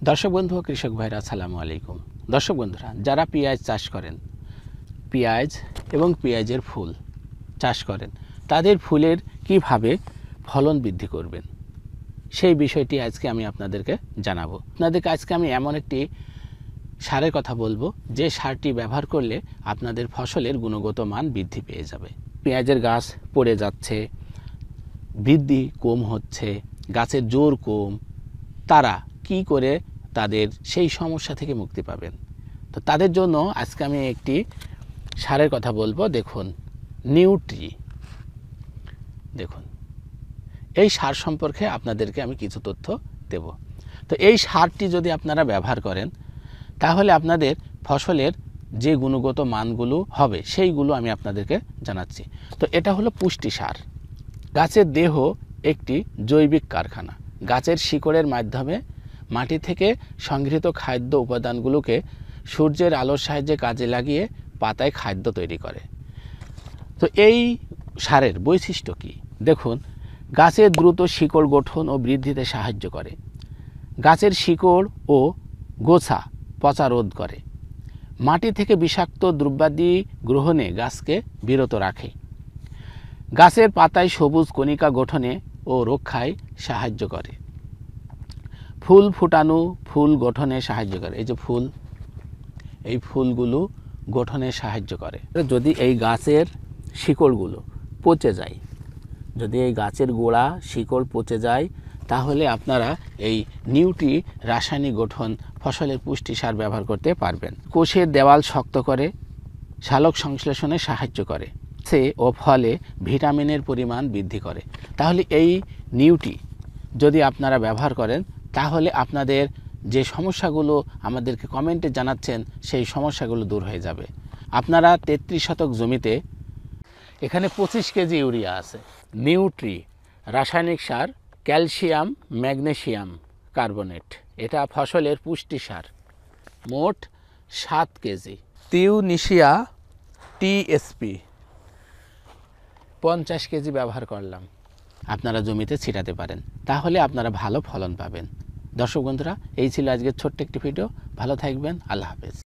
দর্শক বন্ধু ও কৃষক ভাইরা আসসালামু আলাইকুম। দর্শক বন্ধুরা, যারা পেঁয়াজ চাষ করেন, পেঁয়াজ এবং পেঁয়াজের ফুল চাষ করেন, তাদের ফুলের কিভাবে ফলন বৃদ্ধি করবেন সেই বিষয়টি আজকে আমি আপনাদেরকে জানাবো। আপনাদেরকে আজকে আমি এমন একটি সারের কথা বলবো যে সারটি ব্যবহার করলে আপনাদের ফসলের গুণগত মান বৃদ্ধি পেয়ে যাবে। পেঁয়াজের গাছ পড়ে যাচ্ছে, বৃদ্ধি কম হচ্ছে, গাছের জোর কম, তারা কি করে তাদের সেই সমস্যা থেকে মুক্তি পাবেন? তো তাদের জন্য আজকে আমি একটি সারের কথা বলবো। দেখুন, নিউট্রি। দেখুন, এই সার সম্পর্কে আপনাদেরকে আমি কিছু তথ্য দেব। তো এই সারটি যদি আপনারা ব্যবহার করেন তাহলে আপনাদের ফসলের যে গুণগত মানগুলো হবে সেইগুলো আমি আপনাদেরকে জানাচ্ছি। তো এটা হলো পুষ্টি সার। গাছের দেহ একটি জৈবিক কারখানা। গাছের শিকড়ের মাধ্যমে মাটি থেকে সংগৃহীত খাদ্য উপাদানগুলোকে সূর্যের আলোর সাহায্যে কাজে লাগিয়ে পাতায় খাদ্য তৈরি করে। তো এই সারের বৈশিষ্ট্য কি? দেখুন, গাছের দ্রুত শিকড় গঠন ও বৃদ্ধিতে সাহায্য করে। গাছের শিকড় ও গোছা পচা রোধ করে। মাটি থেকে বিষাক্ত দ্রব্যাদি গ্রহণে গাছকে বিরত রাখে। গাছের পাতায় সবুজ কণিকা গঠনে ও রক্ষায় সাহায্য করে। ফুল ফুটানো, ফুল গঠনে সাহায্য করে। এই যে ফুল, এই ফুলগুলো গঠনে সাহায্য করে। যদি এই গাছের শিকড়গুলো পচে যায়, যদি এই গাছের গোড়া শিকড় পচে যায়, তাহলে আপনারা এই নিউট্রি রাসায়নিক গঠন ফসলের পুষ্টি সার ব্যবহার করতে পারবেন। কোষের দেওয়াল শক্ত করে, সালোক সংশ্লেষণে সাহায্য করে ও ফলে ভিটামিনের পরিমাণ বৃদ্ধি করে। তাহলে এই নিউট্রি যদি আপনারা ব্যবহার করেন তাহলে আপনাদের যে সমস্যাগুলো আমাদেরকে কমেন্টে জানাচ্ছেন সেই সমস্যাগুলো দূর হয়ে যাবে। আপনারা 33 শতক জমিতে এখানে 25 কেজি ইউরিয়া আছে। নিউট্রি রাসায়নিক সার, ক্যালসিয়াম ম্যাগনেসিয়াম কার্বনেট, এটা ফসলের পুষ্টি সার। মোট 7 কেজি। টিউনিশিয়া টিএসপি 50 কেজি ব্যবহার করলাম। আপনারা জমিতে ছিটাতে পারেন, তাহলে আপনারা ভালো ফলন পাবেন। দর্শক বন্ধুরা, এই ছিল আজকের ছোট্ট একটি ভিডিও। ভালো থাকবেন। আল্লাহ হাফেজ।